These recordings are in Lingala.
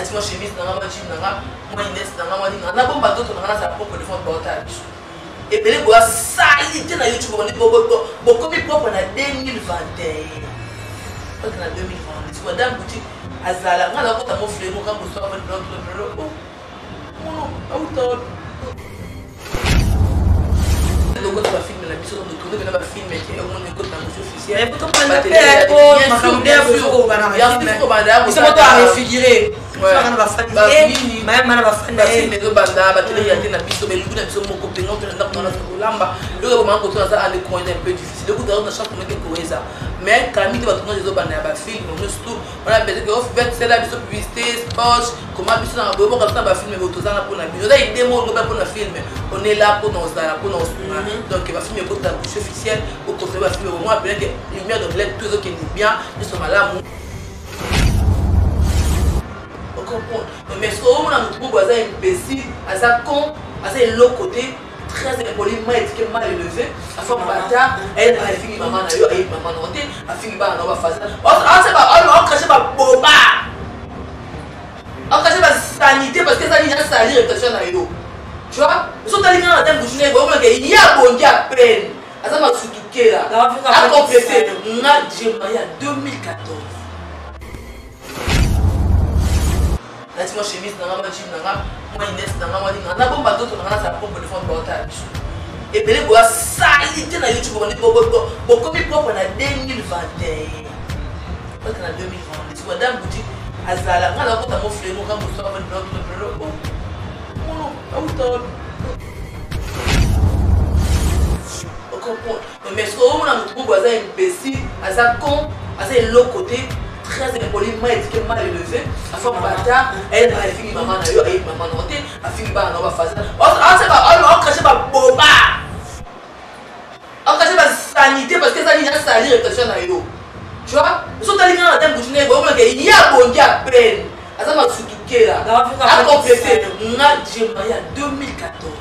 nati moi chemise nanga moi jean nanga moi inès nanga moi ninga na bomba toto nanga na sa propre défense bota biso ebele boya sali te na youtube bandi bokomi propre na 2021 na 2020 madame boutique azala nga na kota mo flemo ka boso ba blog auto donc tu vas filmer la biso de tourner que va filmer qui est au monde écoute dans monsieur officiel et pourtant pas la paix pour macamder sur banana il se moto à figurer on va faire même on va faire filmer que banda ba télé yate na biso mais lu na biso moko penga to na ko lamba le ko manko to ça à coin un peu difficile donc dans na chaque moment que ça mais quand il va tourner les banda ba film on surtout on a besoin que offre c'est la biso publicité sport comment biso na bobo comme ça ba filmer auto ça na pour na biso là il démo ko ba pour na filmer on est là pour nous dans pour nous donc il va filmer pour ta bouche officielle pour qu'on va filmer au moins bien que lumière de l'aide tous qui est bien nous sommes là on comprend mais ce qu'on a notre voisin imbécile à sa con à sa l'autre côté très impoliment étiqué mal élevé à son bâtard elle a fini maman na yo et maman non té a fini ba na va faire ça c'est pas on cracher ba boba on cracher ba sanité parce que ça dit salir réputation na yo tu vois ils sont allés dans la tête bouche né bon que il y a bon qui à peine à ça m'a surtout là à compléter na j'ai marié en 2014 nati moi chemise nanga moi jean nanga moi inès nanga moi ninga na bomba toto nanga na sa propre défense bota biso ebele boya sali te na youtube bandi bokomi propre na 2021 na 2020 madame boutique azala nga na kota mo flemo ka boso ba blog auto on comprend mais ce qu'on a notre voisin imbécile à sa con à sa l'autre côté très impoliment étiqué mal élevé à son bâtard elle a fini maman na yo et maman non té a fini ba na va faire ça c'est pas on cracher ba boba on cracher ba sanité parce que ça dit salir réputation na yo tu vois ils sont allés dans la tête bouche né bon que il y a bon qui à peine à ça m'a surtout là à compléter na j'ai marié en 2014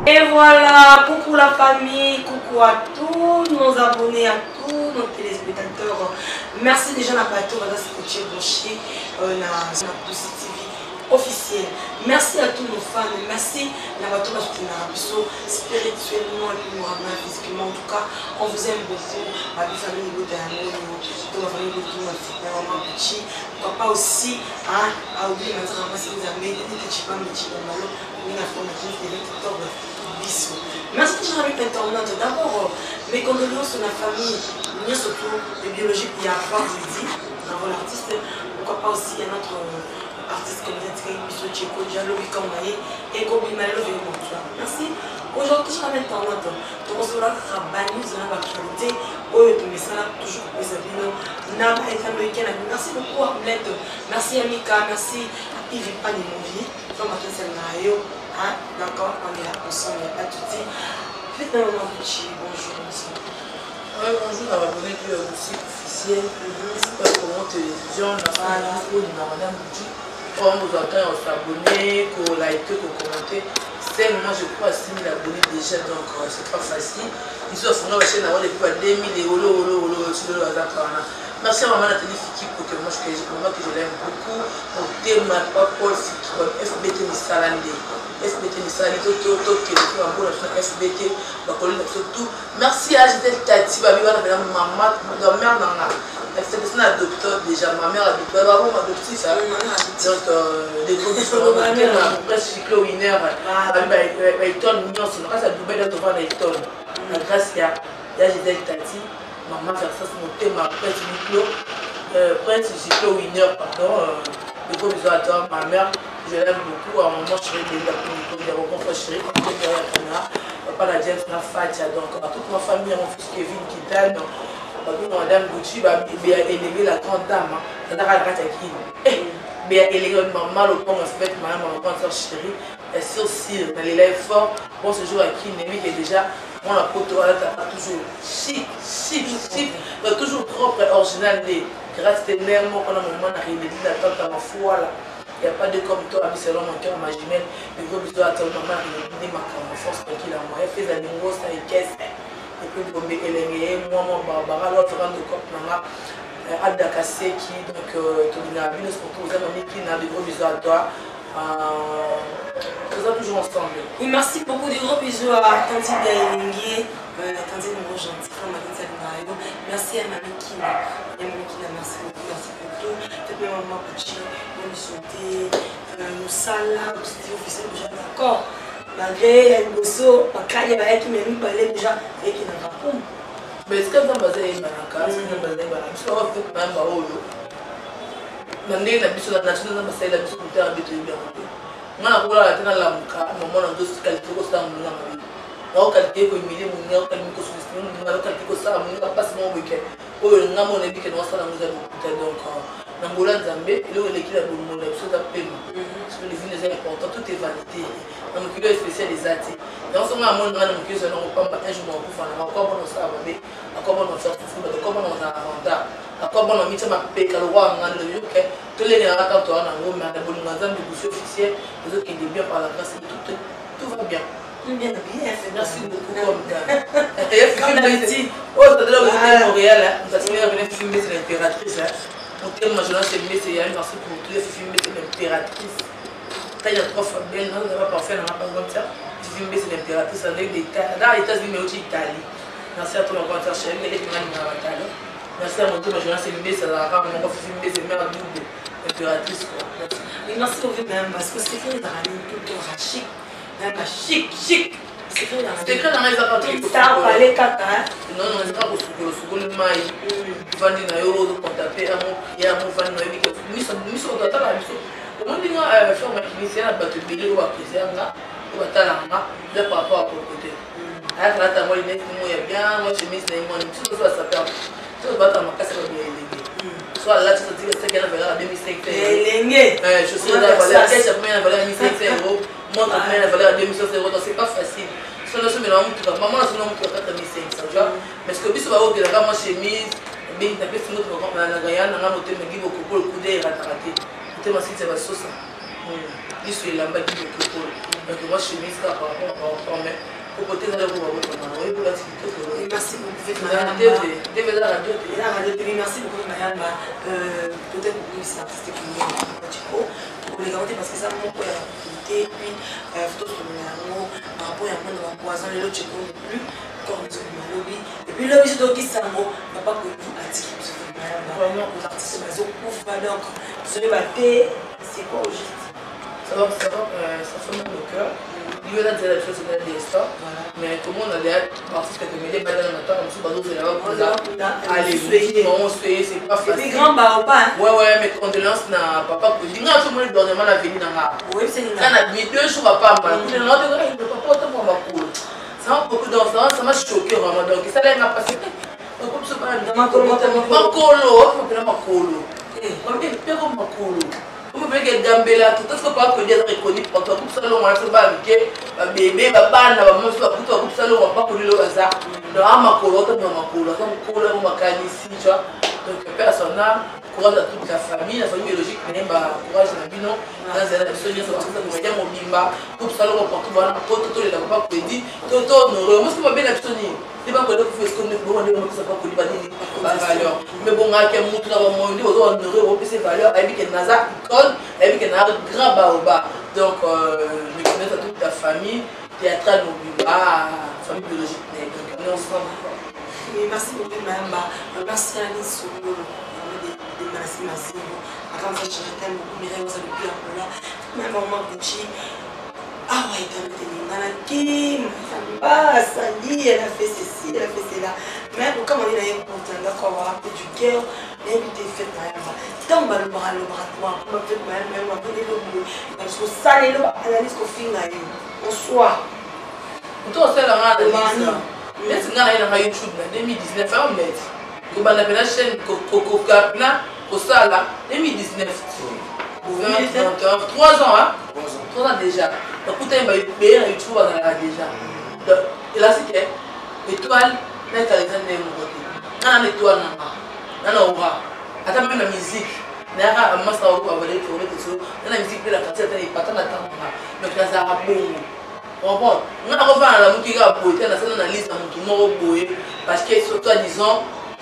et voilà, coucou la famille, coucou à tous nos abonnés, à tous nos téléspectateurs. Merci déjà à plateau, madame Scotché Boucher, na TV officielle. Merci à tous nos fans, merci à la bateau spirituellement et moralement, physiquement. En tout cas, on vous aime beaucoup. Ma famille de l'amour, toute ma famille de tout, ma maman petit. Papa aussi, hein, a oublié ma maman, si vous avez des petits pas, petits pas, malo, une information de l'octobre. Merci pour votre intervenante. D'abord, mes condoléances à la famille, mais surtout les biologiques qui a pas dit, dans l'artiste, pourquoi pas aussi à notre artiste comme vous êtes, M. Tcheko, Diallo, Kambaye, et Kobimalo, merci. Aujourd'hui, je ramène intervenante. Donc, on se voit à Banus dans l'actualité. Oui, mais ça, toujours les amis. Merci beaucoup à Bled. Merci à Mika, merci à Yves Panemovi. Comme à tous les hein, d'accord, on est là ensemble, à tout dit. Faites un moment petit, bonjour, monsieur. Bonjour à l'abonné du site officiel, comment télévision, madame Bouti. Comme vous entendez, on s'abonne, qu'on like, qu'on commente. C'est moi, je crois, 6 000 abonnés déjà, donc c'est pas facile. Ici, on se chaîne avant depuis 2 000 sur le hasard. Merci à maman Nathalie Fiki pour que moi je l'aime beaucoup. Pour Théma, Paul Fiki, FBT Nissalande. FBT Nissalande, FBT, tout. Merci à Gisèle Tati, ma maman, ma mère, c'est un adopteur déjà, ma mère adopteur, avant ma adoptive ça. Donc, des gros bisous, presque cyclo winner, il tourne mignon, c'est grâce à Dubaï devant les tonnes. Grâce à Gisèle Tati. Maman faire ça sur mon thème, Prince Cyclo Winner, pardon, de gros bisous à toi, ma mère, je l'aime beaucoup, à un moment chérie, des rencontres chérie, papa la James, la Fatia, donc à toute ma famille, mon fils Kevin qui donne, madame Gucci, bien élevé la grande dame, ça n'a rien à dire, bien élevé maman, le pont, en fait, ma grande soeur chérie, elle est aussi, elle est fort, bon ce jour à qui, Némi qui est déjà. On a toujours chic, toujours propre et original. Grâce à mère, moi, quand on a un moment arrivé, la tante à ma foi là. Il n'y a pas de comme toi, ami, selon mon cœur, ma jumelle. Mais gros bisous à toi, maman, il m'a ma force tranquille à moi. Elle fait des animaux, ça et caisse. Et puis, moi, mon Barbara, l'autre rang de cop, maman. Abda Kaseki, donc Tolina Binos pour tous les amis qui n'a de gros bisous à toi. Nous sommes toujours ensemble. Oui, merci beaucoup, de gros bisous à Tanti Biayengue, Tanti Numéro Gentil, merci à Mamie Kina. Merci beaucoup, merci pour tout. Faites mes mamans Pucci, nous souhaiter, nous salam, c'était officiel déjà d'accord. Malgré le bosso, ma caille qui m'a mis parler déjà et qui n'a pas pour. Mais est-ce que vous avez basé Manaka? Est-ce que vous avez basé Manaka? Est-ce que vous avez fait même Baolo? Nandé na biso na national na basé la biso pour faire un béto bien. Moi na kola la tena la muka, maman na dos qualité ko sa mu na mabi. Na qualité ko imile mu na qualité ko sous mu na qualité ko sa mu na passe mon week-end. Oyo nga mo na bi ke no sa na mu za donc na ngola Nzambe, il est l'équipe de monde biso za pema. Parce que les vignes sont importantes, tout est validé. Na mu kilo spécial des atis. Dans ce moment na mu kilo na ko pa un jour mo ko fa na ko bon sa ba be. Comment on fait tout le comment on a rendu comment on a mis ça ma paix le roi on a le ok tous les gens quand on a gros mais on a besoin d'un dossier officiel les autres qui est bien par la grâce tout va bien bien merci beaucoup comme dit oh ça doit être Montréal on va venir filmer c'est l'impératrice on tient ma journée c'est Yann merci pour tous les filmer c'est l'impératrice il y a trois fois bien non ça va pas faire on a pas comme ça filmer c'est l'impératrice avec des dans les États-Unis mais aussi Italie. Merci à toi, ma grande sœur chérie. Merci à mon tour, ma journée, c'est Mimé, ça va rendre mon Mimé, c'est mère double, impératrice. Oui, merci beaucoup, même, parce que c'est écrit dans la ligne tout le temps, chic, même chic. C'est écrit dans la ligne. C'est écrit dans la ligne, ça va tout ça, on va aller caca. Non, c'est pas pour le second maï. Vandi na yo, on tapait à mon prière, mon vandi na yo, nous sommes dans la mission. Au moins, nous avons fait un maquiniste, on a battu le billet, on a pris un gars, on a talent, là, par rapport à pour le côté. Ah, là, t'as moi, il est bien, moi, je mise les mots, tout ça, ça perd. Tout va dans ma casse, ça va bien élevé. Soit là, tu te dis que c'est qu'elle a valeur à 2500 €. Je suis là, voilà, qu'est-ce que la valeur à 1500 €, moi, la valeur à 2500 €, donc c'est pas facile. Soit là, je me lance, maman, là, je me lance, tu vas 1500, tu vois. Mais ce que je vais voir, c'est que moi, chemise, bien, t'as fait ce mot, la Guyane, on a noté, mais Guy Bokoko, le coup d'œil, raté. Tu ma site, c'est ma sauce. Je suis là, Guy Bokoko. Donc, moi, chemise, là, par rapport à moi. Merci beaucoup, merci beaucoup, Mayamba. Peut-être que c'est artistique pour les garantir parce que ça mon point et puis photo sur le par rapport à mon poison les autres ne plus comme sur le lobby et puis le bisou qui s'ammo n'a pas connu article sur Mayamba vraiment aux artistes mais au coup donc ce débatté c'est quoi au juste ça fait mal au cœur. Il y a des choses qui sont des histoires, mais comment on a des artistes qui te mettent des balles dans le temps, comme ça, on là, allez, on se fait, c'est pas facile. C'est des grands baobas. Ouais, mais condoléances n'a pas pour dire, non, tout le monde est dans la venue dans la. Oui, c'est une. Quand on a mis 2 jours à pas mal, on a dit, il ne peut pas autant pour ma cour. Ça m'a beaucoup d'enfants, ça m'a choqué vraiment, donc ça l'a passé. Donc, comme ça, ma colo, vous pouvez que Gambela, tout ce que pas que des reconnu pour toi, tout ça, on va se battre, bébé, papa, na maman, tout ça, on va pas connu le hasard. Donc, à ma colo, comme colo, ma ici, tu vois. Donc, personne n'a courage à toute la famille biologique, mais courage à la bino, dans la personne, ça va se faire mon bimba, tout ça, on va pas tout voir, tout les pas que dit, tout, moi, ce qui m'a bien abstenu. C'est pas que vous faites comme nous, on ne sait pas que la valeur. Mais bon, à quel moment on dit aux honorés, on ces valeurs, avec un Nazar icône, avec un grand baobab. Donc, je connais à toute ta famille, théâtrale, famille biologique. Donc, on est ensemble. Merci beaucoup, Mayamba. Merci à Alice Solo, des Merci Massimo. Avant ça, je t'aime beaucoup, Mireille, vous avez pu appeler. Même maman Gucci. Ah ouais, elle a fait ceci, elle a fait cela. Mais comme on dit, il y a un content, d'accord, on va rappeler du cœur, mais il était fait dans la main. Tant que le bras, on va faire même, on va faire le boulot. Parce que ça, les analyses qu'on fait, on soit. On doit faire la analyse. Mais c'est dans YouTube, en 2019, on met. On va la chaîne Coco Capna, au Sala, 2019. 3 ans, hein? 3 ans déjà. Donc, tout le monde a payé YouTube déjà. Donc, et là, c'est que l'étoile, n'est pas les années. L'étoile, non, attends, même la musique. Il y a un master qui va aller pour la musique de la partie, il n'y a pas tant d'attente. Donc, il y a un bon. On va la musique qui va poéter, on a une analyse de la musique parce que, surtout, disons,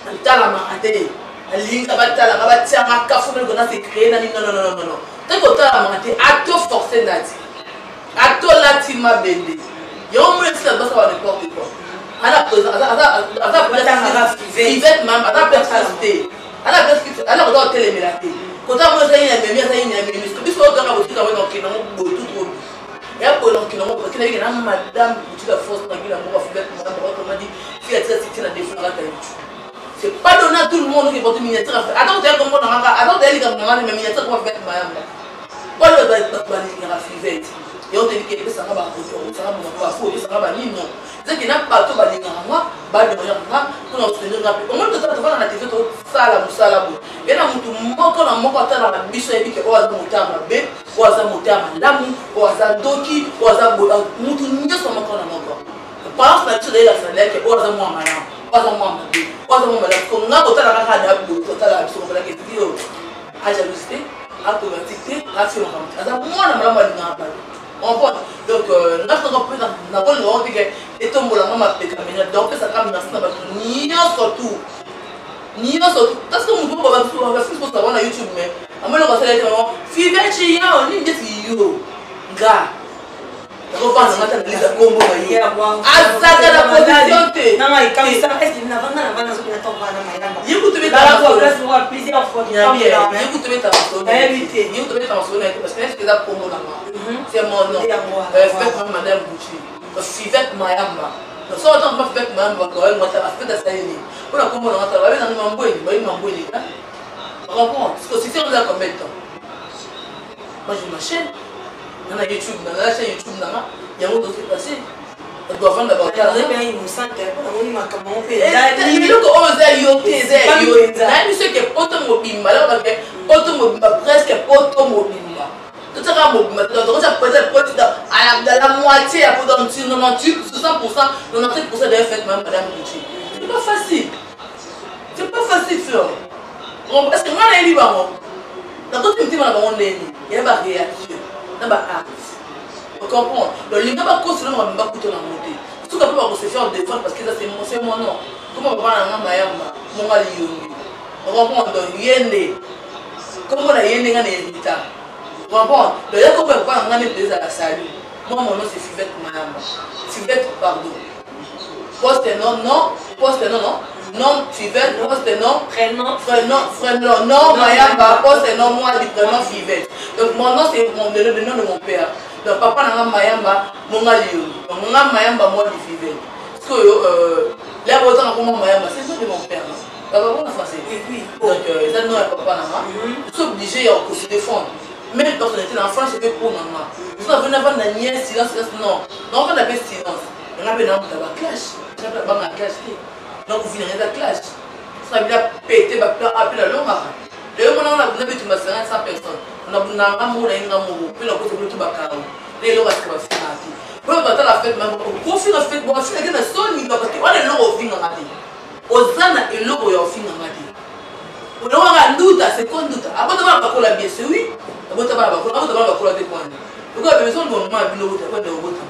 il y a la maratée. alinga batala nga batianga kafu mele kona se créer nani non tant que otala mangate ato forcé nati ato lati mabende yo mo esa basa ba n'importe quoi ala Yvette mam ala persisté ala persisté ala ko télé melate kota mo sa ina memi ko biso to ka botika wa donc non bo tout trop ya ko donc non ko kina na madame botika force na gila mo Yvette madame ko m'a dit fi a tête na défaut la taille. C'est pas donné à tout le monde qui porte une miniature à faire. Attends, tu as comme on a attends, tu as dit comme on a une miniature pour faire ma yamba. Pas le bail pas la Yvette. Et on te dit que ça va pas ça va pas faux, ça va pas ni non. C'est qu'il n'a pas tout ba linga moi, ba de rien moi, pour nous soutenir rapide. Comment tu vas dans la TV tout ça la bout. Et là mutu moko na moko ata na biso yebi ke oza motama be, oza motama lamu, oza doki, oza bola mutu nyoso moko na moko. Parce que tu as la salaire que oza moi malin. Oza moi mabe. Oza moi malin. Ko nga kotala ka da bout, kotala biso ko la ke video. A jalousie, a automaticité, a fait on va. Aza moi na malama linga ba. On voit donc n'a pas compris na bon on dit que et tombola mama peka mais donc ça comme na ba ni surtout parce que mon papa va faire ça na YouTube mais amelo ko sala ko fivechi ya ni ndeti yo nga ko pas na mata ni kombo ba yo azaga la position te non mais comme ça est-ce qu'il n'a pas zo na tomba na mayamba yiko te la place voir plusieurs fois yiko te ta so invité yiko te ta so parce que est-ce que ça kombo na c'est mon nom faites madame Bouchi Yvette Mayamba so autant pas Yvette Mayamba ko elle mota afika ça yini on a kombo na mata ba na mamboini ba mamboini ka comprends parce que si on a combien de temps moi j'ai ma chaîne on a YouTube dans la chaîne YouTube là il y a un autre qui passé on doit vendre d'abord car bien il nous sent on y m'a comment fait il faut que on ait yoté là il sait que automobile là parce que automobile presque automobile tout ça va donc ça peut être à la moitié à 98 60% 97% des fêtes même madame Bouchi c'est pas facile frère parce que moi là il va dans toute une team là on est il y a pas réaction na ba art on comprend le linga ba ko solo ba kuto na monter tout ça peut pas se faire défendre parce que ça c'est mon nom comment on va na mayamba mon ngali yongi on comprend donc yende comment on a yende ngana évita on comprend le ya ko ba ngana des à la salle moi mon nom c'est Yvette Mayamba Yvette pardon poste non Yvette poste non prénom non Mayamba poste non moi du prénom Yvette donc mon nom c'est le nom de mon père donc papa n'a Mayamba mon ngali mon Mayamba moi du Yvette parce que là autant comme Mayamba c'est le nom de mon père papa on a français et puis donc ça non papa n'a je suis obligé de se défendre même personnalité en France c'est pour maman vous avez n'avant la nièce silence non on appelle silence on appelle dans la clash on appelle dans la clash donc vous venez de la clash ça veut péter va appeler le mari le moment on a besoin de tout 100 personnes on a besoin d'amour et d'amour puis on peut tout bakao les lois que va faire pour battre la fête même pour faire la fête bon faire que na son ni parce que on est logo fin ngati ozana et logo yo fin ngati on a nduta c'est quoi nduta abota ba bakola bien c'est oui abota ba bakola des points donc on a besoin de moment bilo ta pas de obota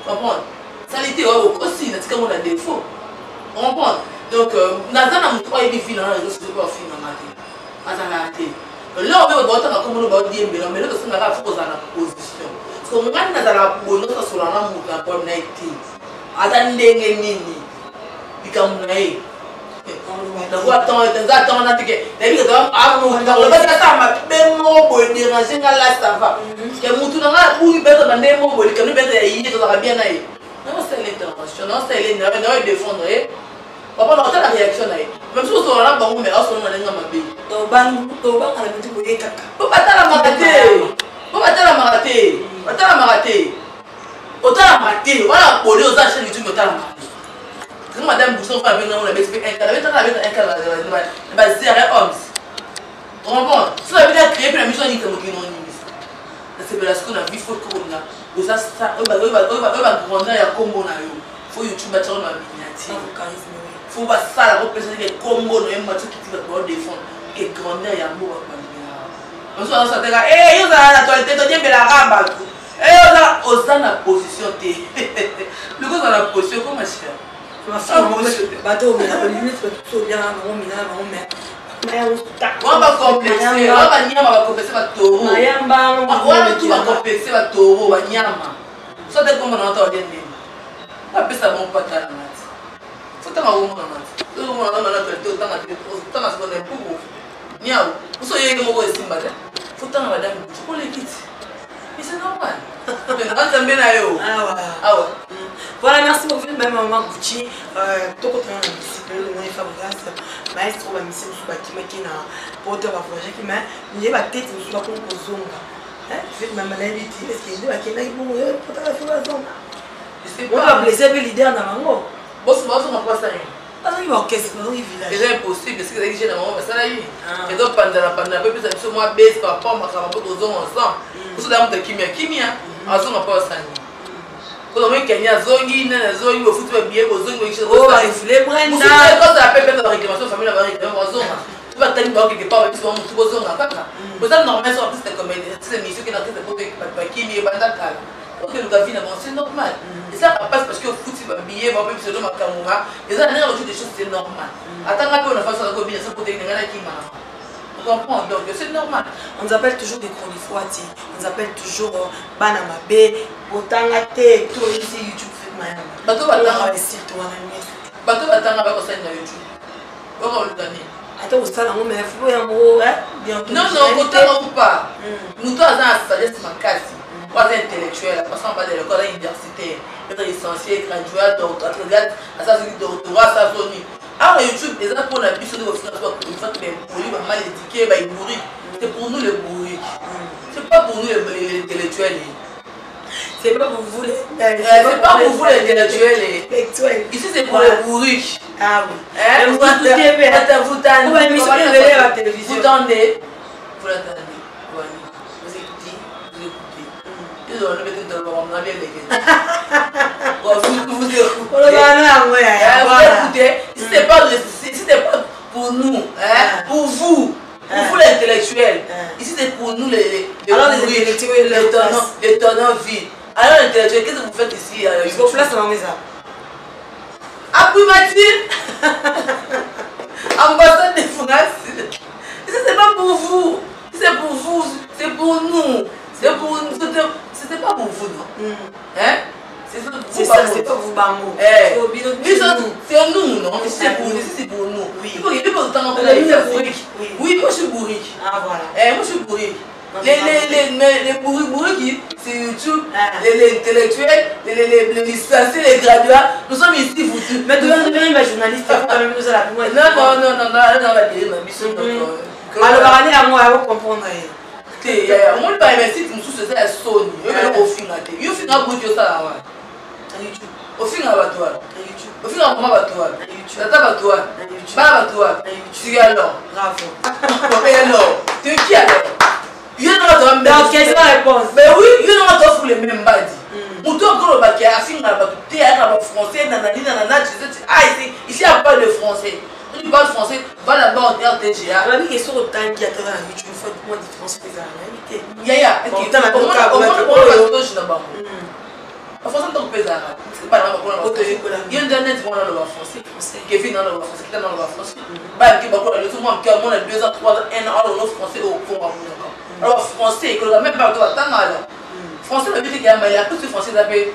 comprendre salité aussi na tika mon défaut comprendre donc nazana mutwa yebi fin na réseau c'est pas fin ngati azana ate là on va botter comme on va dire mais là ça n'a pas faut na position parce que on a nazala bono ça sur la muta pour na été atandenge nini bikamuna na voix attends na tike dabi que donc on va ça ma bemo bo déranger là ça va que mutu na bu beto na ndemo bo que nous beto yi to la bien na yi non c'est l'intervention non c'est les na défendre papa na la réaction na yi même si on a bango mais on na nga mabe to bang ala bitu ko yekaka papa tala marate voilà poli aux achats du tout tala quand madame Bouchon va venir on a expliqué un cas la zéro hommes on comprend ça veut dire créer la mission ni comme qui non ni c'est parce qu'on a vu faut qu'on a ou ça va grandir ya combo na yo faut YouTube battre na miniature faut pas ça la représenter que combo no même match qui va défendre que grandir ya mbo on soit ça tega yo za la toilette to bien la raba yo za na position té le gars dans la position comment faire bateau mais la limite tout bien on mina on met On va complexer, on va nyama complexer va taureau. On tout va complexer va taureau, va nyama. Ça dès qu'on entend bien bien. Après ça bon pas ta mat. Faut ta maman mat. Tout le monde a tout temps à temps à ce qu'on est pour. Niao, vous soyez que moi aussi madame. Faut ta madame, tu peux les quitter. Mais c'est normal. Voilà, merci beaucoup, même maman Gucci. Tout le monde est favorable. Maestro va misser sur le qui n'a pas de projet qui m'a mis la tête sur la composition. Je vais ma maladie, est-ce qu'il y a qui n'a pas de la zone? On va blesser l'idée en avant. Boss, on va pas ça. Il va orchestre dans le village. C'est impossible, parce que j'ai dans mon salarié. Et donc pendant la pandémie, plus sur moi baisse par rapport à ma camarade aux hommes ensemble. Pour ça dans kimia, en zone pas ça. Quand on met Kenya zongi, na zongi au foot bien aux zongi quelque chose. Oh, il voulait prendre ça. Quand ça appelle la réclamation famille la réclamation aux hommes. Tu vas t'aller dans quelque part, tu vas monter aux hommes là. Pour ça normal sur c'est comme c'est mission qui dans cette époque pas kimia banda kala. Donc le gars vient c'est normal. Et ça passe parce que le foot va billet, va même se donner ma caméra. Et ça rien des choses c'est normal. Attends un peu on a fait ça comme bien ça pour tenir la kimia. On comprend donc c'est normal. On nous appelle toujours des chronifoati, on nous appelle toujours Banamabe, Botangate, tout ici YouTube fait mal. Bateau batanga ici toi même. Bateau batanga va conseiller sur YouTube. On va le donner. Attends, ça là on met flou et en gros hein, bientôt. Non non, côté non pas. Nous toi ça sagesse makasi. Pas intellectuel, parce qu'on va de l'école universitaire, être licencié, gradué, doctorat, ça c'est doctorat, ça sonne. Alors YouTube, les gens pour la vie sur le financement, pour les bourriques, mal éduqués, les bourriques. C'est pour nous les bourriques. C'est pas pour nous les intellectuels. C'est pas pour vous les. C'est pas pour vous les intellectuels. Ici c'est pour les bourriques. Ah oui. Vous tendez. Vous tendez. Vous tendez. Vous l'attendez. Vous écoutez. Vous écoutez. Ils ont le mettre dans le monde, on a bien les gars. Vous écoutez. Si ce n'est pas pour nous, pour vous les intellectuels, ici c'est pour nous les tenants vides. Alors l'intellectuel, qu'est-ce que vous faites ici? Il faut place dans la maison. Après Mathilde, ambassade de France. Ici c'est pas pour vous, c'est pour vous, c'est pour nous. C'est pour nous, c'était pas pour vous non. C'est ça, c'est pas vous Bango. C'est nous, non? C'est pour nous. Oui, moi je suis bourrique. Ah voilà. Moi je suis bourrique. Les bourriques, c'est YouTube, les intellectuels, les licenciés, les gradués, nous sommes ici foutus. Mais tu vas devenir ma journaliste, il faut quand même nous la plus. Non, la télé, ma mission. Alors, on va moi, on va comprendre. On va investir pour tout ça, Sony. Au final, il faut que ça là. YouTube. Au final, YouTube. Au final, comment YouTube. Tata Batoua. Batoua. Tu es alors. Bravo. Et alors, tu es qui alors? Il y a une question réponse. Mais oui, il y a une les mêmes badis. Mouton comme le bac, il y a un français, ici, il n'y a pas de français. Quand tu parles français, va là-bas en RTGA. La question au temps qui a été dans YouTube, il faut moins de français que la réalité. Yaya, en français, donc pèse arabe. C'est pas là il y a un dernier qui va dans le français. Kevin dans le français, qui est dans le français. Bah, qui va prendre le tout le monde qui a moins de 2 ans, 3 ans, 1 an, alors le français au fond. Alors, français, que le même pas toi, tant alors. Français, le but est qu'il y a un peu de français d'appel.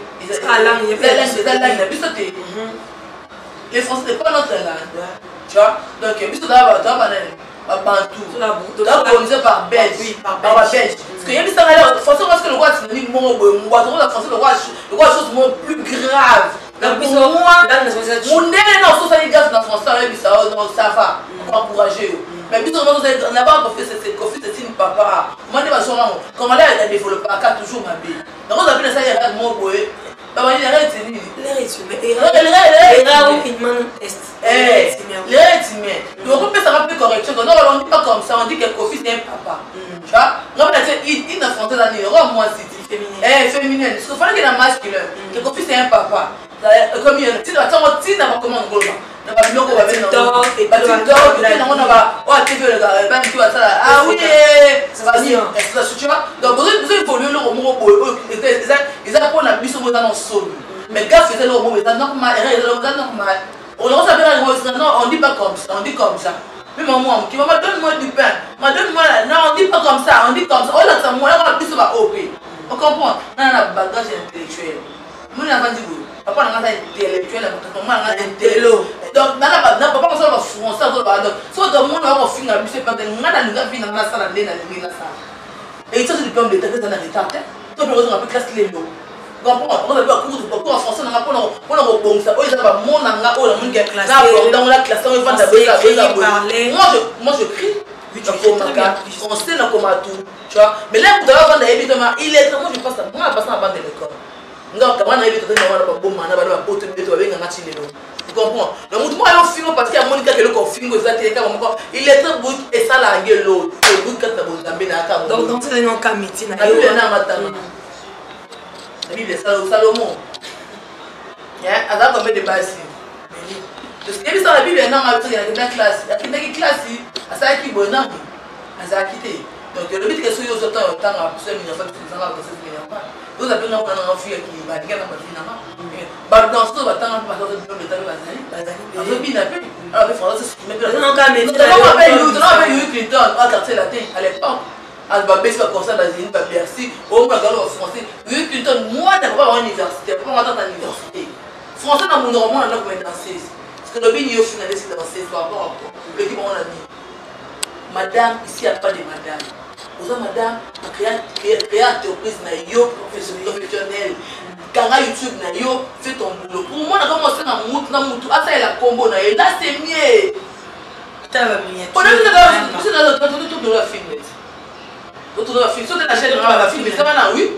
Les français, c'est pas notre langue. Tu vois? Donc, il y a Bantou. Donc, organisé par Belge. Par Belge. Parce qu'il y a des français, parce que le roi, c'est le roi, français, le roi, chose plus grave. Pour moi, mon nez, non, ça, les gars, dans le français, ça va. On va encourager. Mais puis, on a pas conflit, c'est une papa. Moi, je vais comment elle a développé, elle a toujours ma bille. Donc, on a appelé ça, il y a mon boy. Donc on peut ça rappeler correction. Non, on ne dit pas comme ça, on dit que Kofi c'est un papa. Tu vois? Non, mais il est français dans les rois, moi c'est féminin. Parce qu'il fallait qu'il y ait un masculin. Que Kofi c'est un papa. Comme il y a tu n'as pas comment on gomme. On va bien qu'on va venir dans le on va TV le gars, tu vas ça. Ah oui, ça tu vois. Donc vous évoluez le roman ils apprennent la mission dans le sol. Mais le gars faisait le roman, c'est normal, normal. On ne dit pas comme ça, on dit comme ça. Mais maman, qui maman donne-moi du pain. Donne-moi là. Non, on dit pas comme ça, on dit comme ça. Oh là, ça moi là, on va plus se va OP. On comprend. Non, non, bagage intellectuel. Moi, on a dit vous. Papa, on a intellectuel, on a intello. Donc, papa, on va français, on va donc. Soit dans le monde, on va finir à bûcher pendant une année, on va finir dans la salle, et ça, c'est du plan de l'état, c'est un retard. Toi, tu as classe les mots. Comprends, on a cours en français, on a pas bon ça. Il y a mon anga, on a mon classe. Dans la classe, on va parler. Moi, je crie. On sait comment tout. Tu vois, mais là, pour avoir évidemment, il est moi, je passe à moi, je passe à la bande de l'école. Donc, quand on a évidemment, on a pas bon, on a pas bon, tu comprends? Donc, moi, je filme parce qu'il y a Monica qui est le film, il est très beau et ça la gueule l'autre. Donc, c'est un cas métier. La Bible est Salomon. Elle a combien de bases? Parce que la Bible est dans classe. Il y a une classe, elle a quitté. Elle a quitté. Donc, le but que ce soit autant de temps à pousser une fois que vous avez passé ce qu'il vous avez un fille qui va dire que vous avez dans ce temps, on va passer de temps à Bazali. Bien appelé. Alors, il faudra se soumettre. On a eu Clinton, on a quartier latin à l'époque. Elle va baisser comme ça dans une Bercy. Au moins, dans le français. Bill Clinton, moi, je ne vais pas à l'université. Je ne vais pas à l'université. Français, dans mon roman, on a comme dans 16. Parce que le bin, il y a finalisé dans 16 par rapport à l'équipe, on a dit. Madame, ici, il n'y a pas de madame. Vous avez madame, créer entreprise, professionnel. Quand YouTube, fais ton boulot. Pour moi, on a commencé à moutou. Ah, ça, il y a la combo. Là, c'est mieux. Ça va mieux. On a vu dans la film. D'autres dans la film, soit la chaîne de la film, mais ça va là, oui.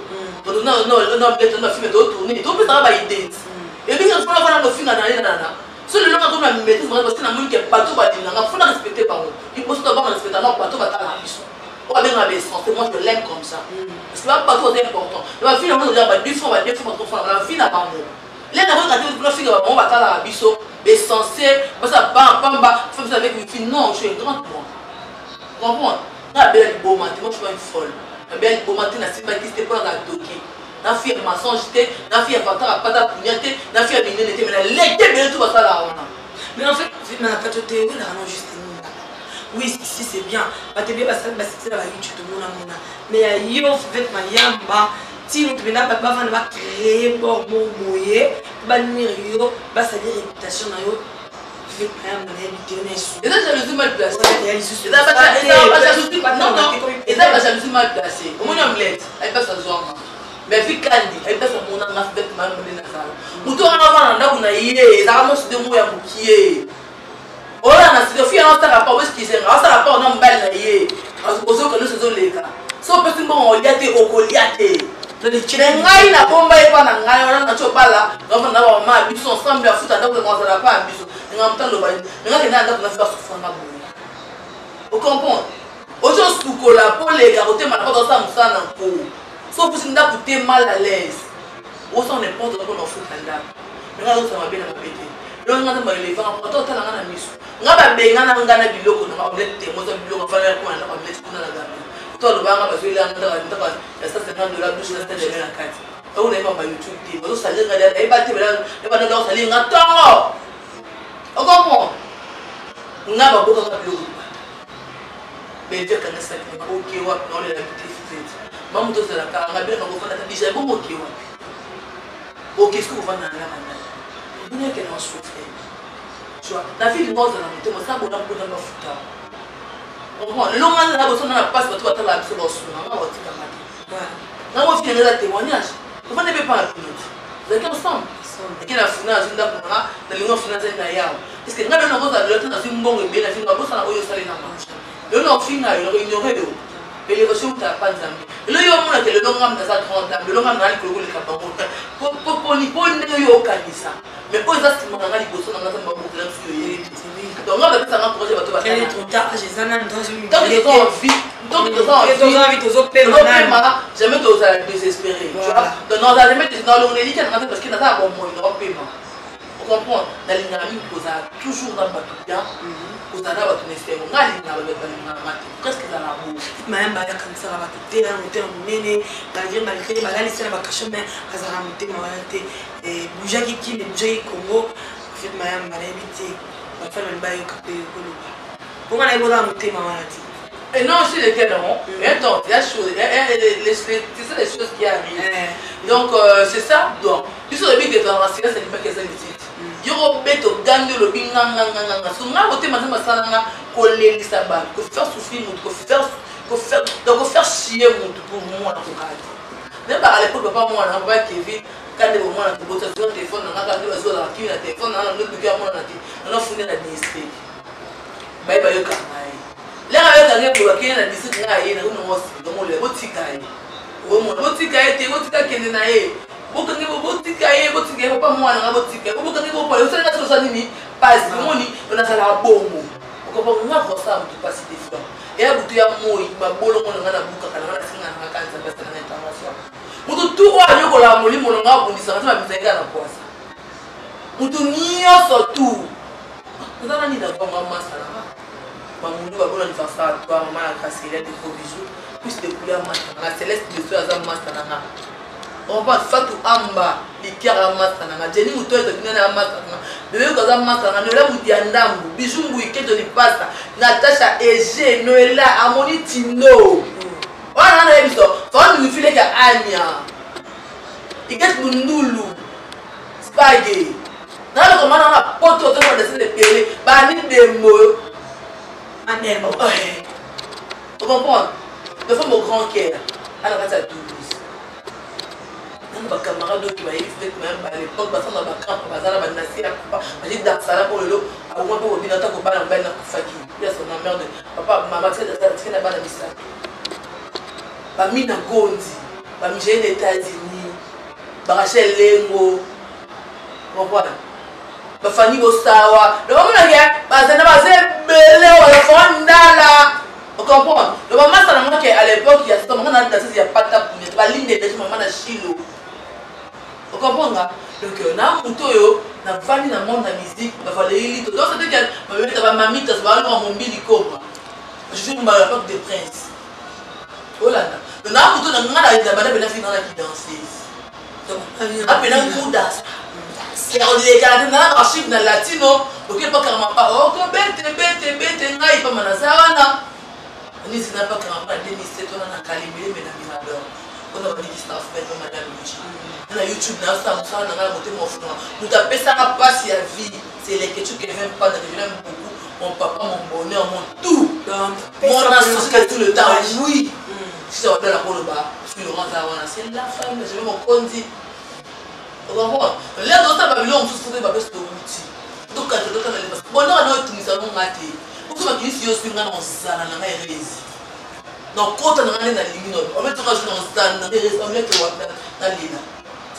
Non, la film est tourner. Donc, ça va idée. Et puis, quand on va dans le film, sur le long de la maîtrise, parce que la qui est partout, il faut la respecter par nous. Il faut d'abord respecter alors partout, va la mission. On va bien la maison, moi je l'aime comme ça. Parce que là, partout, c'est important. La fille, on va dire, 2 fois, 3 fois, la fille n'a pas mot. Là, la fille, on va faire la mission, mais censé, parce que pamba, fais avec une fille, non, je suis une grande moi. Tu comprends? La belle beau matin, moi je suis pas une folle. La belle beau matin, la sympathie, pas la toquer. La fille est mensonge, la fille est pas ta pugnate, la fille est mignonne, mais la l'été, mais tout va ça là. Mais en fait, on a pas de théorie, on a juste oui, si c'est bien. Tu bien parce que c'est la YouTube tout le monde. Mais il y a fait ma yamba. Si nous venons pas créer pour moyer, bannir yo, bah ça dit réputation na yo. Fait même dans les vidéos. Et ça je suis mal placé. Et ça je suis mal placé. Au moins omelette, elle passe à zoa. Mais puis Candy, elle passe à mon anga fait mal na sala. Muto anga vana na kuna yé, ça va se démouiller à bouquier. Oh là, c'est fille en train de ce qui s'est passé, ça pas on balle na yé. Parce que que nous faisons les cas. So petit bon on y a été au coliaté. Ngai na bomba e pa na ngai ona na chopala, ngoma na ba ma biso ensemble ya futa ndako ngoma za pa biso. Ngam tando ba. Ngaki na ndako na fa sufana bo. O comprendre. Ojo sukola pour les garoter ma pas dans ça musana ko. So pour sinda kuté mal à l'aise. O ça on est pas dans on futa ndako. Ngalo ça m'a bien na pété. Donc, on a des gens qui ont été là. On a des gens qui ont été là. On a des gens qui ont été là. On a des gens qui ont été là. Toi, le bain, parce que là, on a $50 douche, là, c'est déjà la carte. On est pas YouTube. On a salé, on a battu, on a salé, on a tant. On comprend. On a pas beaucoup de choses. Mais Dieu connaît ça. Ok, ouais, on est l'habitude. Maman, tout ça, on a bien déjà bon, ok, ouais. Ok, qu'est-ce que vous faites dans la main? Vous n'avez qu'à en souffrir. Tu vois, la fille du monde, c'est un bon amour dans le foot. Le long de la personne n'a pas ce que tu as la personne dans son nom. On va dire que on va finir le témoignage. Vous ne pouvez pas appeler. Vous êtes ensemble. Et la finance, une dame, dans l'union financière d'ailleurs. Parce que nous avons dans une bonne et bien, nous avons ça au salaire dans le marché. Le long final, il aurait ignoré le haut. Et les reçus, tu n'as pas d'amis. Le long de le long de sa grande dame, le long de la colonne de Capamon. Pour ne pas ça. Mais pour les astiments, on a dit que ça n'a pas de donc on va faire un projet de battre. Elle est trop tard, j'ai ça dans une vie. Donc ils ont envie de payer. Jamais tu vas désespérer. Tu vois. Donc on va mettre dans l'onglet parce qu'il n'a pas bon moyen de paiement. On comprend. Dans l'inamie, vous avez toujours dans votre bien. Vous avez votre nécessaire. On a l'inamie. Qu'est-ce que ça a beau? Même bah comme ça va tout terrain, monter en mener. La vie malgré les maladies, c'est la vacation mais ça va monter malade. Et bouger qui les bouger Congo. Fait même maladie. On va faire le bail au capé. Comment on a besoin de noter maman? Et non, je suis lesquels non. Attends, il y a choses, c'est ça les choses qui arrivent. Donc c'est ça. Donc, tu sais le but de dans la séance, c'est pas que ça existe. Il y aura bête au gang de l'obin nganga. Souvent, côté maintenant, ça n'a collé ça bas. Que faire souffrir, que faire chier pour moi en tout cas. Même à l'époque, papa moi, on va Kevin. Quand on a un téléphone, on a un téléphone, on a un on a fouillé la district. Bye bye, là, on a pour la district, on a une boutique. Boutique a été boutique qui est naïe. Boutique a été boutique, pas moi, on a boutique. Boutique pour le seul national sanini, pas moni, on a la bombe. On comprend pas ça, on peut passer des fois. Et à boutique à moi, il m'a bolé, on a la boucle, on a la signe, on a la canne, ça passe à l'intervention. Mutu wa yoko la mulimo longa bundisa ngati mabizanga na kwasa. Mutu nyoso tu. Ndana ni da bonga masala. Mamundu babona ni fasa toi maman la casserie de gros bijoux. Plus de couleurs masala. La céleste de soie za masala na. On va fatu amba likara masala na. Jeni mutu eto kinana masala. Bebe ko za masala na la muti andambu. Bijoux ngui keto ni pasta. Natasha Ege Noela Amoni Tino. On a un faut nous filer qu'à Anya. Il y a Mundulu, Spaghetti. Dans le commandant, on a pas tout le temps de se payer. Banni des mots. Vous comprenez? De fois, mon grand cœur, à la base à Toulouse. Dans ma camarade qui m'a fait même à l'époque, parce qu'on a ma camp, parce qu'on a ma nasi, j'ai dit d'Arsala pour le lot, à moins pour venir dans ta copain, on va dans Faki. Il y a son merde. Papa, maman, c'est la banane de ça. Bami na Gondi, bami j'ai les États-Unis, Rachel Lengo, voilà. Bafani Bosawa, le moment là, bazana bazé belé ou la fondala, vous comprenez? Le moment ça n'a qu'à l'époque il y a ce moment là, il y a pas de tape, il y a pas ligne de maman na Chilo, vous comprenez? Donc na mutoyo, na vani na monde la musique, na valérie tout. Donc c'est que ma mère ta mamie ta va aller en mon bilicoma. Je suis une époque de prince. Oh là là. Donc, là, on a une fille dans la qui danseuse. Donc, on a une moudasse. C'est on dit que dans l'archive dans latino, donc il pas carrément pas. Oh, bête, n'a pas manasana. On dit c'est pas carrément pas 2007 on a calibré mais dans Mirador. On a dit qu'il s'en fait comme madame Luchi. Dans YouTube dans ça on a monté mon frère. Nous tapez ça pas si la vie, c'est les questions qui viennent pas de devenir beaucoup. Mon papa, mon bonheur, mon tout. Mon associé tout le temps. Oui. Si on va la pour le bas, je suis Laurent Zawana, c'est la femme, je vais mon condi. Vous comprenez? Là, dans ta Babylone, on se trouve avec ce outil. Donc, quand je dois aller, parce que bon, non, tout nous allons rater. Pour que je suis aussi dans Zana, dans la hérésie. Donc, quand on a la ligne, on met tout le dans Zana, dans les on met tout dans l'île.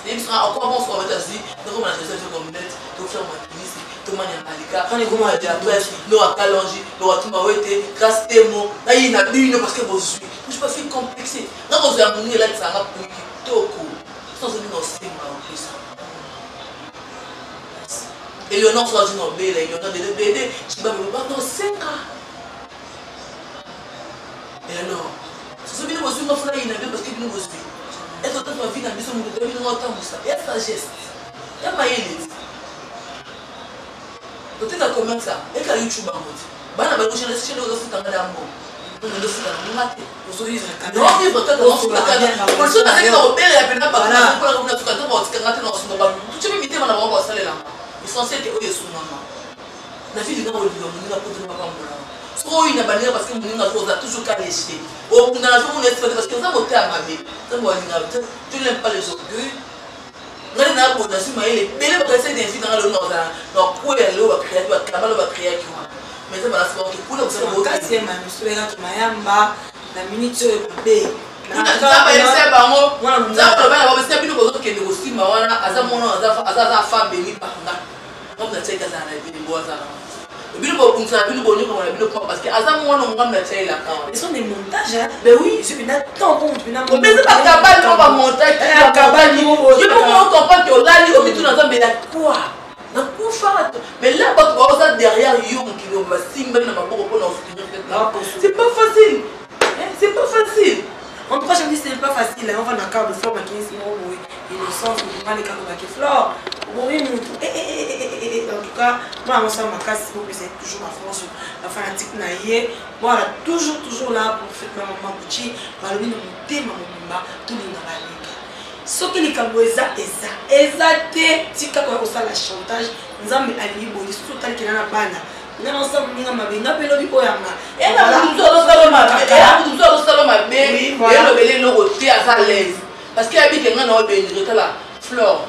Et puis, encore bon, on va dire, donc, on a des choses comme net, tout faire ma clinique. On est comme à diabète, nous à Kalonji, nous à Tumawete, grâce à moi, là il y a une parce que vous suis. Je ne peux pas faire complexer. Là, vous avez amené là, ça va pour qui toko. Sans une nostalgie en plus. Et le nom soit du nom B, il y en a des BD, je vais me battre dans 5 ans. Et alors, ce que vous suivez, il y a parce que nous vous suivons. Et tout ma vie dans le monde, vous avez une autre ça. Il y a sagesse. Il y a ma élite. Donc, tu as comment ça? Et quand YouTube en mode, bana ba kushina sisi leo zote tangana mbo. Ndio futa na mate. Uzuri za kanisa. Ndio hivyo tata unafuta kanisa. Kwa sababu nataka ubele ya penda ba kwa kuna tukata ba utikangata na usunga ba. Tucheme mitema na wao wasale la. Essentiel que oyo sunama. Na vile kama ulivyo mninga kutu na kama mbona. So ina banira parce que mninga soza toujours caléché. Au kuna na jomo neti parce que ça moté à ma vie. Ça moi ninga. Tu n'aimes pas les orgueils. Ngani na hapo nasema ile bele bakase des filles dans le nord dans quoi elle va créer va kabalo va créer quoi mais ça va se voir que pour le cerveau kasi ma misura ka mayamba na minute be na ba yesa bango za ba ba ba se bino ko ke negocie ma wana aza mona aza fa beni panga on na tseka za na bini boza bino bo kunza bino bo nyoko na bino parce que aza mona ngam na tsela ka ils sont des montages hein ben oui je bina tant qu'on bina mais c'est pas capable on va monter capable je peux comprendre que là il obitu na zambe ya quoi na kufa mais là quand on va derrière yo qui va simba na maboko pour nous soutenir c'est pas facile c'est pas facile en tout cas je me dis c'est pas facile on va na carte de flore qui est si on oui innocence on va les cartes de flore Oui, en tout cas, moi, je ma casse, c'est toujours ma force, la fanatique naïe. Moi, elle est toujours là pour faire ma maman Gucci, ma lobby, mon thé, ma maman, tout le monde a la ligue. Ce qui est comme ça, si tu as la chantage, nous avons allié, surtout tel qu'il y a la banane. Nous avons ensemble, nous avons dit, nous avons dit, nous avons dit, et nous avons dit, parce qu'il y a des gens qui ont la flore.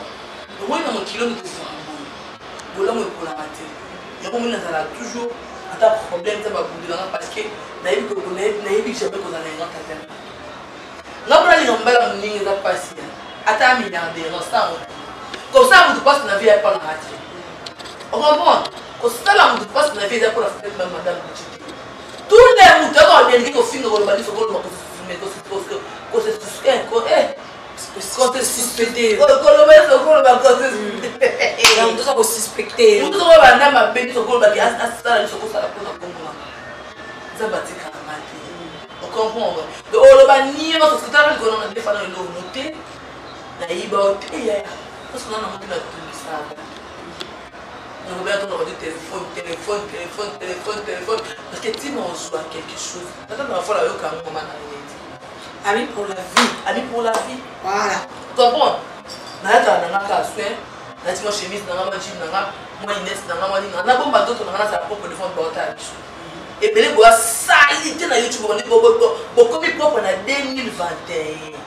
Moi, dans mon kilo, je suis pour la mater. Il y a toujours un problème parce que jamais qu'on a un passé. À milliardaire, comme ça, vous passez la vie à pas la mater. On comprend? Comme ça, vous passez la vie à pas la fête, madame. Tous les moutons bien dit qu'au fin de l'année, quand tu suspecté, quand tu suspecté, vous devez aller à béni sur le bac, à ça, sur ça, ça va te on comprend. De all over ni parce que tu as qu'on a des fans de noter, naïba parce qu'on a monté la tout ça. On va attendre du téléphone, parce que tu m'en sois quelque chose. Attends, la fois là, quand on m'a ami pour la vie. Ami pour la vie. Voilà. Tu comprends? Je suis en chemise, moi Inès, moi bomba d'autres, sa propre téléphone portable. Et puis les bois salité na YouTube, on est beaucoup plus propre en 2021.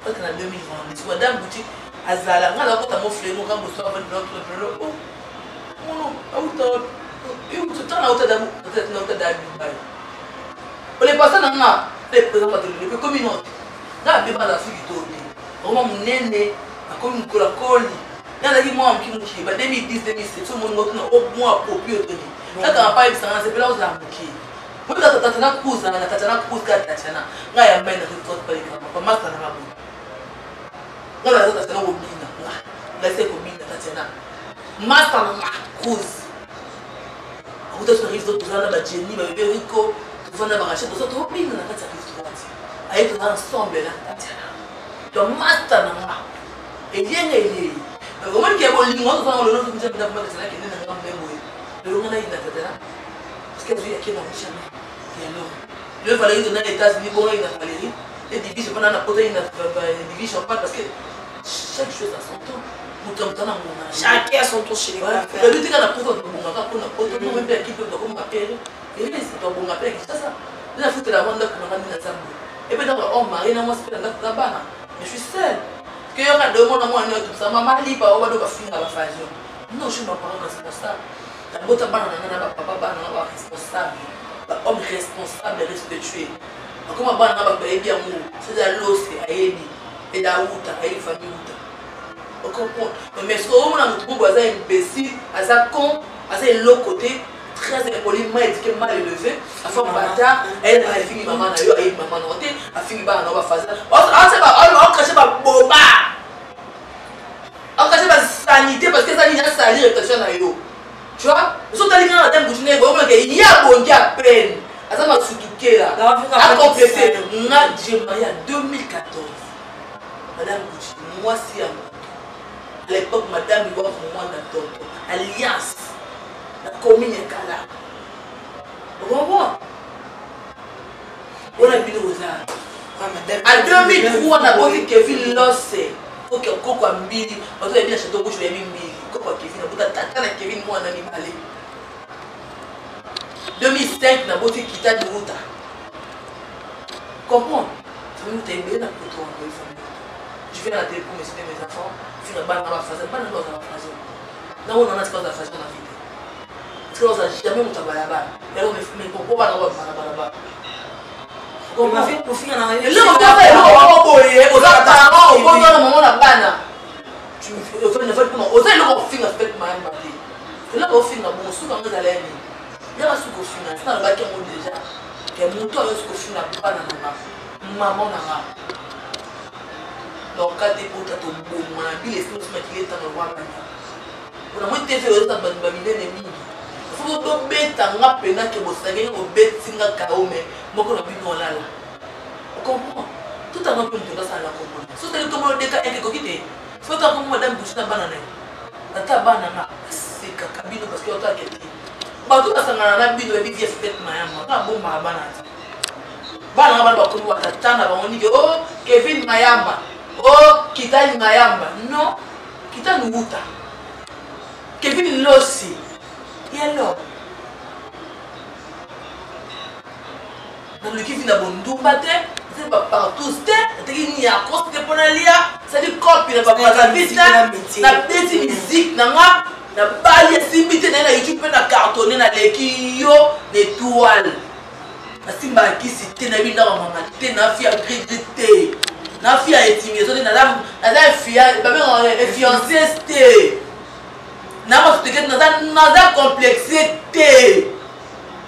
Parce qu'en 2020, tu vois, Madame Bouti, Azala, on a encore mon frère, mon grand bonsoir, notre oh, non, on est passé dans la présence de la communauté. Dans la fille du tour, on m'a mené à comme une cola-cola. Dans la vie, moi, qui me 2010-2017, tout le monde m'a au moins approprié. Là, quand on parle de ça, c'est là où ça me moi, quand tu as un cousin, tu as un cousin, tu as un cousin, le Valérie dans les États-Unis, bon, il y a Valérie, les divisions, on a posé une division, parce que chaque chose a son temps. Chacun a son tour chez les gens. Le but est qu'on a posé un bon appel, on a même pas équipe de bon appel, et c'est un bon appel, c'est ça. Là, il faut que la bande qu'on a mis ensemble. Et puis, on m'a rien à moi, c'est là-bas. Mais je suis seule. Parce qu'il y aura deux mois, moi, tout ça. Maman, il va finir la phase. Non, je ne suis pas responsable. La botte à papa, responsable. Homme responsable et respectueux. Comment on a bien c'est de l'eau, c'est à Ebi, et d'Aouta, à une famille. On comprend. Mais ce qu'on a notre voisin imbécile, à sa con, à sa l'autre côté, très impoli, mal éduqué, mal élevé, à faire un bâtard, elle a fini maman, elle a eu maman notée, elle a fini par un phase. On cache pas boba. On cache pas sanité parce que ça n'y a pas sali réflexion à eux. Tu vois, ils sont allés dans la dame Boutinée, il y a bon à peine. Ça m'a soutenu là. À compléter, j'ai marié en 2014. Madame Boutinée, moi si à l'époque, madame, il va pour moi dans tonton. Alliance, la commune est là. Vous comprenez? On a vu nos arts. En 2003, on a posé Kevin Lossé. Il faut que Coco Mbili, on a bien château rouge, je l'ai mis Mbili. Kevin, moi, on a mis Malé. 2005, on a bossé Kita de Ruta. Comprends? Je vais vous dire, je vais à la télé pour m'expliquer mes enfants. Je vais à la phase. Pas dans la phase. Non, on a ce qu'on a fait dans la vie. Parce que on n'a jamais monté à la barre. Mais on ne peut pas avoir la barre. On a fait pour finir en arrière. Là, on a fait tout à l'heure, ça la comprendre. Si vous avez tout le monde décalé, faut que madame Bouchina banane. ata bana na seka kabino parce que ota kete bato basangana na bino ebi vie fête mayamba na bomba bana bana bana bakoni watatana bangoni ke oh Kevin Mayamba oh Kitani Mayamba non Kitani Wuta Kevin Losi et alors dans le Kevin a bon doubate c'est pas partout c'est ni à cause de ponalia ça dit copie na papa la vita na petite musique na bali simité na YouTube na cartonné na leki yo l'étoile asimba kisité na binda mama té na fia crédité na fia étimé na fia ba fiancé té na ma te na complexé té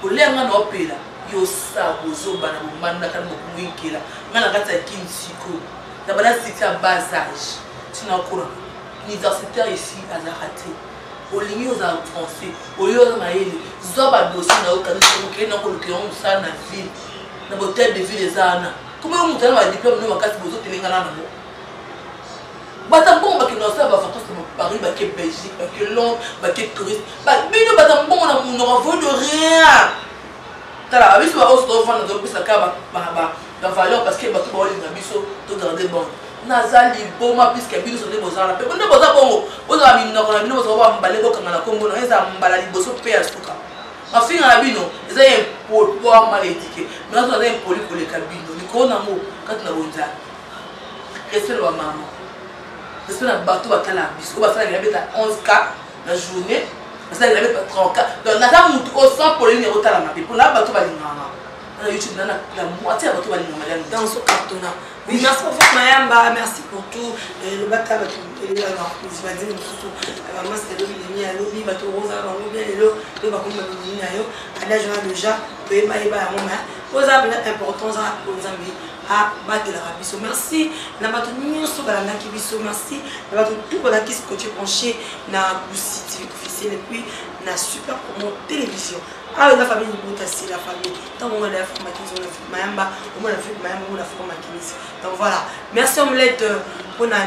pour les nga na opela yo sa bozo bana bomanda kana bokumwikela ngana kata kinsiko na bala cité à bas âge tina kura universitaire ici à Zarate au ligne aux français au lieu de maïli zoba dossier na okani ko na ko le ça na ville na hôtel de ville ezana comment on mutana ba diplôme no makati bozo telengana na mo bata bomba ki no sa ba photo sur Paris ba ke Belgique ba ke Londres ba ke touriste ba bino bata bomba na no vaut de rien tala abiso ba osto vendre de plus la ba valeur parce que ba to ba oli na biso to garder bon nazali boma puisque bino so de bozala pe bonne boza bongo boza bino na bino boza ba mbale ko kangana Kongo na eza mbala liboso pe asuka mafinga na bino eza impôt pour mal étiqué mais on a impôt pour les cabines ni ko na mo quand na bonza respect wa maman respect na bato batala biso ba sala beta 11k la journée ça il avait 30k donc na mutu au 100 pour les numéros tala mabe pour na bato balingana na YouTube na la moitié bato balingana dans ce carton. Oui, merci pour votre Mayamba, merci pour tout. Le bata, il est alors, vous va dire, vraiment, c'était le lobby, à lobby, bateau rose, à lobby, et le bateau lobby, à la journée de ja, le maïba à mon main, aux amis, l'importance aux amis, à battre la rabisso. Merci, la bateau n'y sur la nakibisso, merci, la bateau tout pour la qui se coach branché, na site officiel, et puis, na super promo télévision. Ah, la famille de Boutassi, la famille. Tant qu'on a la famille, on a fait Mayamba, on a fait Mayamba, on a fait Makinis. Donc voilà. Merci Omelette pour la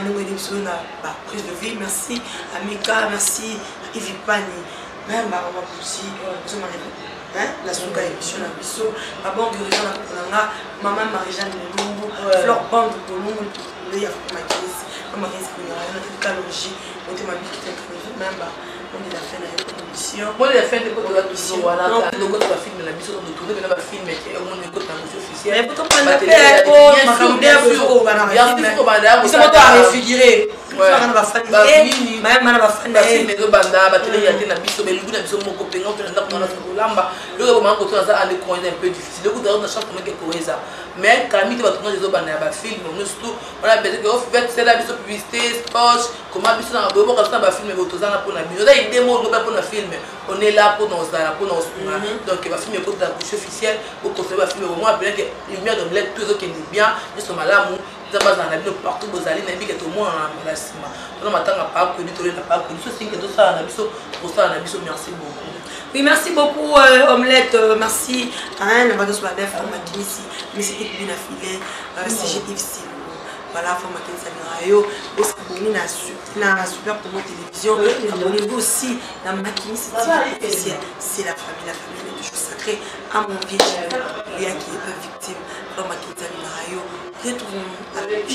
prise de vie. Merci à Mika, merci à Yves Pani. Mayamba, on va pousser. La souka émission, la bisso. La banque de région, la maman Marie-Jeanne de Lumbu, Fleur Bande de Lumbu, il y a Makinis, Makinis, il y a une calorie, on te m'a dit que tu es Mayamba. On est la fin de la condition. Moi, la fin de la condition, voilà. Donc, on va filmer la mission, on tourne, on va filmer, on va écouter la mission officielle. Mais pourtant, on va faire mais quand il va tourner les autres films, on a besoin de faire la publicité, sport, comment on a film pour la il démo pour la film, on est là pour nous donc il va filmer pour la bouche officielle pour construire un film au moins bien que lumière de bled tous qui est bien nous sommes là nous avons un avis partout aux allées n'importe quel moment on a ciment on m'attend à pas que nous n'a pas connu ceci que tout ça on a biso pour ça on a biso merci beaucoup. Oui, merci beaucoup Omelette, merci hein la madame soit def on m'a dit ici mais c'était bien affilé c'est difficile. Voilà, faut mater ça radio, aussi abonner na super promo télévision, abonnez-vous aussi dans Makinis officiel. C'est la famille est toujours sacrée. À mon vieux, lui qui est pas victime, dans Makinis radio, retrouvons avec